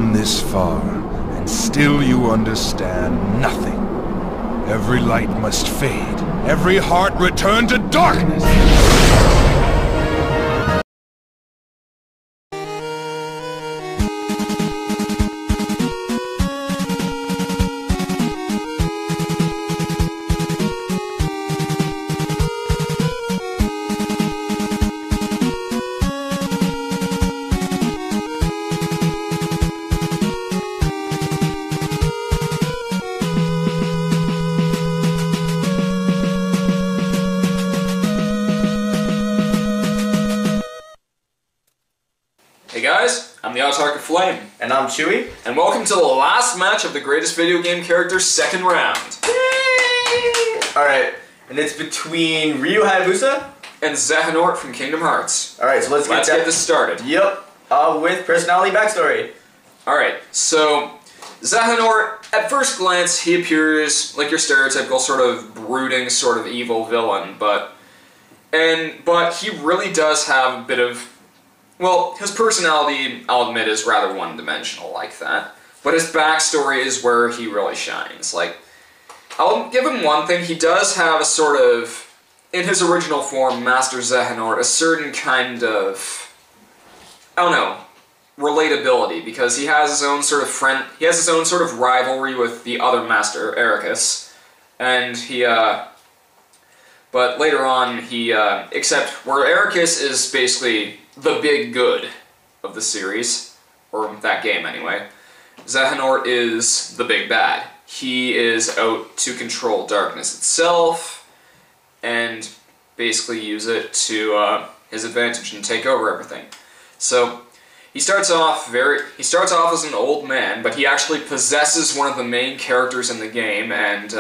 come this far, and still you understand nothing. Every light must fade, every heart return to darkness! Hey guys, I'm the Autark of Flame. And I'm Chewy. And welcome to the last match of the greatest video game characters second round. Yay! Alright, and it's between Ryu Hayabusa and Xehanort from Kingdom Hearts. Alright, so let's get this started. Yep, with personality backstory. Alright, so Xehanort, at first glance, he appears like your stereotypical sort of brooding, sort of evil villain, but he really does have a bit of, well, his personality, I'll admit, is rather one-dimensional like that. But his backstory is where he really shines. Like, I'll give him one thing, he does have a sort of, in his original form, Master Xehanort, a certain kind of, I don't know, relatability, because he has his own sort of he has his own sort of rivalry with the other Master, Ericus, and but later on, except where Ericus is basically the big good of the series, or that game anyway, Xehanort is the big bad. He is out to control darkness itself, and basically use it to his advantage and take over everything. So, he starts off as an old man, but he actually possesses one of the main characters in the game, and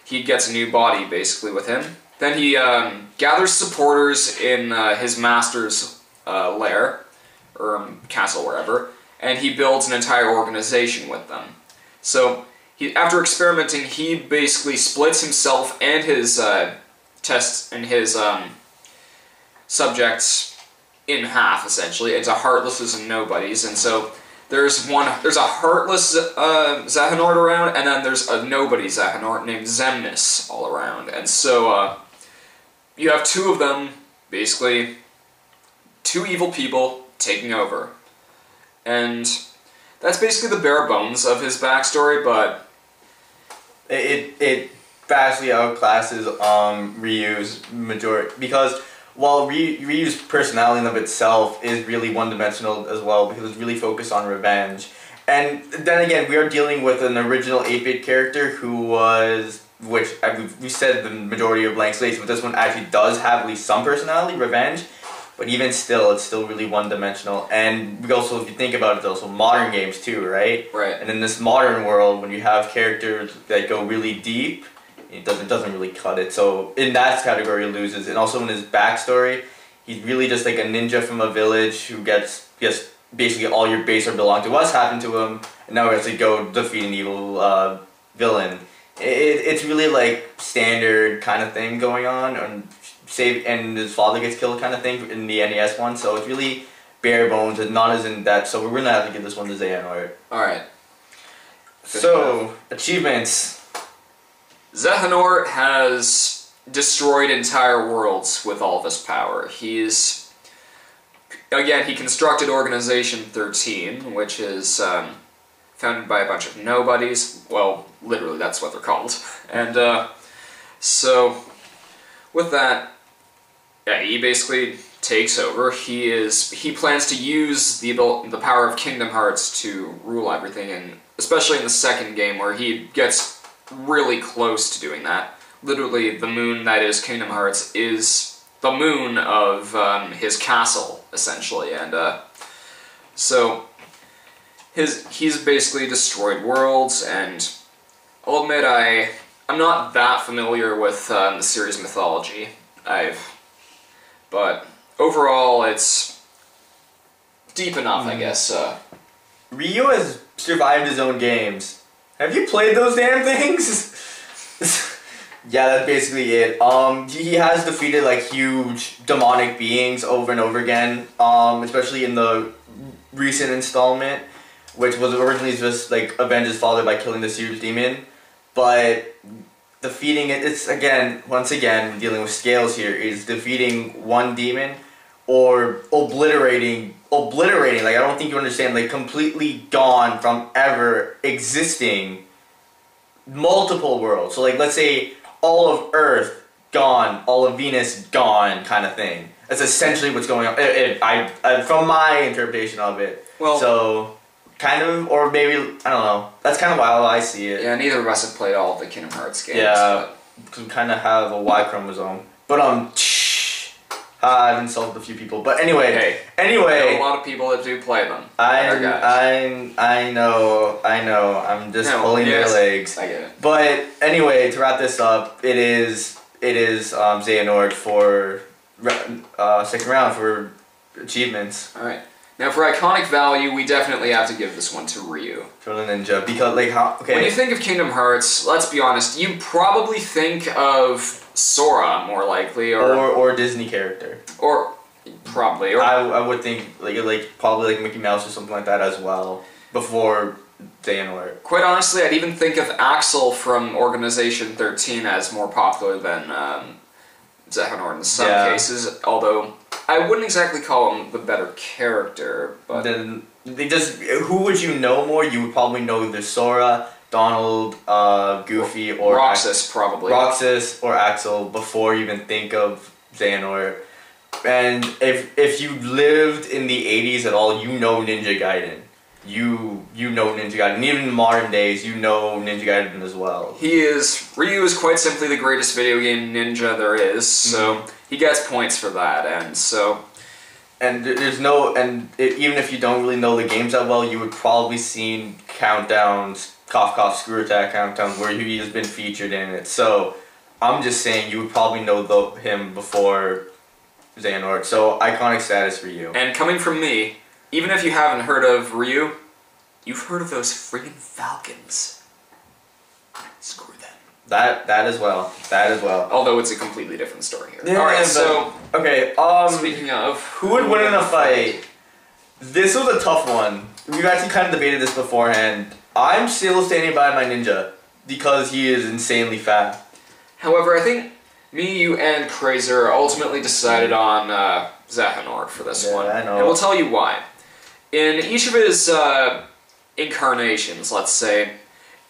he gets a new body, basically, with him. Then he gathers supporters in his master's lair, or castle, wherever, and he builds an entire organization with them. So, after experimenting, he basically splits himself and his subjects in half, essentially, into heartlesses and nobodies, and so there's a heartless Xehanort around, and then there's a nobody Xehanort named Xemnas all around, and so you have two of them, basically, two evil people taking over, and that's basically the bare bones of his backstory, but it vastly outclasses Ryu's majority, because while Ryu's personality in of itself is really one-dimensional as well, because it's really focused on revenge. And then again, we are dealing with an original 8-bit character who was, which we said the majority are blank slates, but this one actually does have at least some personality, revenge. But even still, it's still really one-dimensional. And we also, if you think about it, also modern games too, right? Right. And in this modern world, when you have characters that go really deep, it doesn't really cut it. So in that category, he loses. And also in his backstory, he's really just like a ninja from a village who gets basically all your base or belong to us happened to him, and now he has to go defeat an evil villain. It's really like standard kind of thing going on, and his father gets killed kind of thing in the NES one. So it's really bare bones and not as in depth. So we're gonna have to give this one to Xehanort. all right. So achievements. Xehanort has destroyed entire worlds with all of his power. He constructed Organization 13, which is founded by a bunch of nobodies. Well, literally, that's what they're called. And so, with that, yeah, he basically takes over. He plans to use the power of Kingdom Hearts to rule everything, and especially in the second game, where he gets really close to doing that. Literally, the moon that is Kingdom Hearts is the moon of his castle, essentially, and so he's basically destroyed worlds, and I'll admit I'm not that familiar with the series mythology. But overall, it's deep enough, I guess. Ryu has survived his own games. Have you played those damn things? Yeah, that's basically it. He has defeated like huge demonic beings over and over again, especially in the recent installment which was originally just like avenge his father by killing the huge demon, but defeating it, it's once again, we're dealing with scales here, is defeating one demon or obliterating, like, I don't think you understand, like, completely gone from ever existing multiple worlds. So, like, let's say all of Earth gone, all of Venus gone, kind of thing. That's essentially what's going on. From my interpretation of it. Well, so kind of, or maybe I don't know. That's kind of how I see it. Yeah, neither of us have played all of the Kingdom Hearts games. Yeah, because we kind of have a Y chromosome. But I've insulted a few people. But anyway, I know a lot of people that do play them. I know. I'm just pulling their legs. I get it. But anyway, to wrap this up, it is Xehanort for second round for achievements. All right. Now for iconic value, we definitely have to give this one to Ryu. For the ninja, because like how? Okay. When you think of Kingdom Hearts, let's be honest, you probably think of Sora more likely, or Disney character. Or probably. Or I would think like probably like Mickey Mouse or something like that as well before Xehanort. Quite honestly, I'd even think of Axel from Organization 13 as more popular than Xehanort in some cases, although I wouldn't exactly call him the better character, but then who would you know more? You would probably know either Sora, Donald, Goofy, or Roxas probably. Roxas or Axel before you even think of Xehanort. And if you lived in the 80s at all, you know Ninja Gaiden. You know Ninja Gaiden. And even in modern days, you know Ninja Gaiden as well. Ryu is quite simply the greatest video game ninja there is, so he gets points for that, and so... And even if you don't really know the games that well, you would probably seen countdowns, Cough Cough Screw Attack countdowns, where he has been featured in it. So, I'm just saying you would probably know him before Xehanort. So, iconic status for you. And coming from me, even if you haven't heard of Ryu, you've heard of those friggin' Falcons. Screw them. That as well. Although it's a completely different story here. Yeah, alright, so... Okay, speaking of... Who would win in a fight? This was a tough one. We've actually kind of debated this beforehand. I'm still standing by my ninja, because he is insanely fast. However, I think me, you, and Krazer ultimately decided on Xehanort for this one. I know. And we'll tell you why. In each of his incarnations, let's say,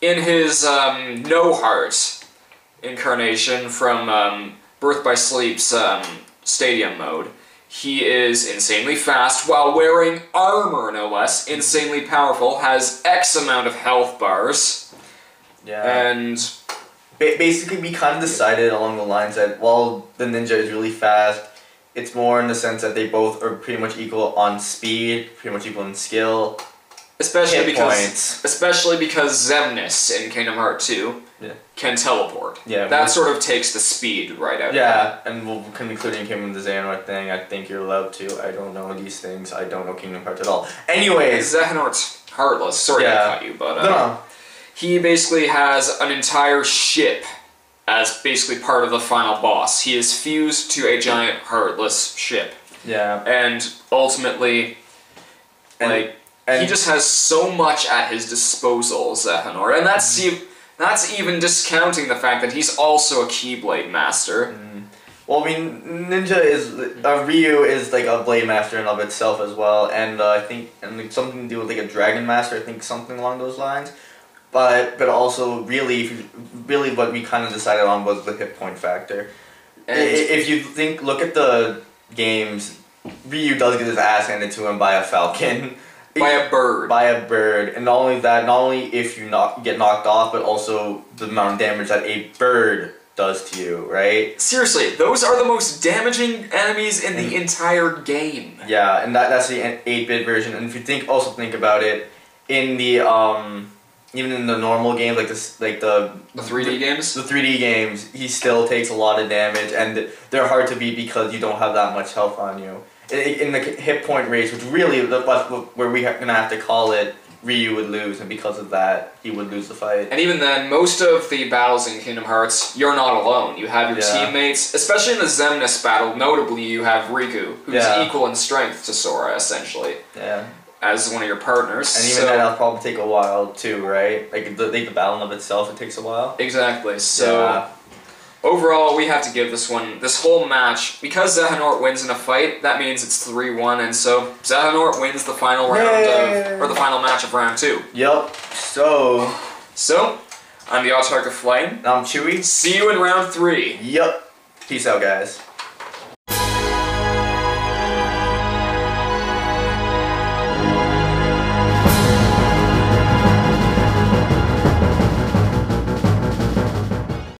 in his No Heart incarnation from Birth by Sleep's Stadium mode, he is insanely fast while wearing armor, no less, insanely powerful, has X amount of health bars. Yeah. And basically we kind of decided along the lines that while the ninja is really fast, it's more in the sense that they both are pretty much equal on speed, pretty much equal in skill. Especially because Xemnas in Kingdom Hearts 2 can teleport. Yeah, that sort of takes the speed right out of it. Yeah, and including him in the Xehanort thing, I think you're allowed to. I don't know these things. I don't know Kingdom Hearts at all. Anyways, Xehanort's heartless. Sorry to cut you, but no. He basically has an entire ship as basically part of the final boss. He is fused to a giant heartless ship. Yeah. And ultimately, he just has so much at his disposal, Xehanort, and that's even discounting the fact that he's also a Keyblade master. Well, I mean, Ryu is like a blade master in of itself as well, and I think something to do with like a dragon master. I think something along those lines. But also really what we kind of decided on was the hit point factor. And if you look at the games, Ryu does get his ass handed to him by a falcon. By a bird. And not only that, not only if you get knocked off, but also the amount of damage that a bird does to you, right? Seriously, those are the most damaging enemies in the entire game. Yeah, and that's the 8-bit version. And if you think about it, in the even in the normal games, like the 3D games? The 3D games, he still takes a lot of damage, and they're hard to beat because you don't have that much health on you. In the hit point race, which really, where we're going to have to call it, Ryu would lose, and because of that, he would lose the fight. And even then, most of the battles in Kingdom Hearts, you're not alone. You have your teammates, especially in the Xemnas battle, notably you have Riku, who's equal in strength to Sora, essentially. Yeah. as one of your partners. And even that'll probably take a while too, right? Like the battle of itself, it takes a while. Exactly. So overall, we have to give this whole match, because Xehanort wins in a fight, that means it's 3-1, and so Xehanort wins the final round or the final match of round 2. Yep. So I'm the Autark of Flame. I'm Chewy. See you in round 3. Yep. Peace out, guys.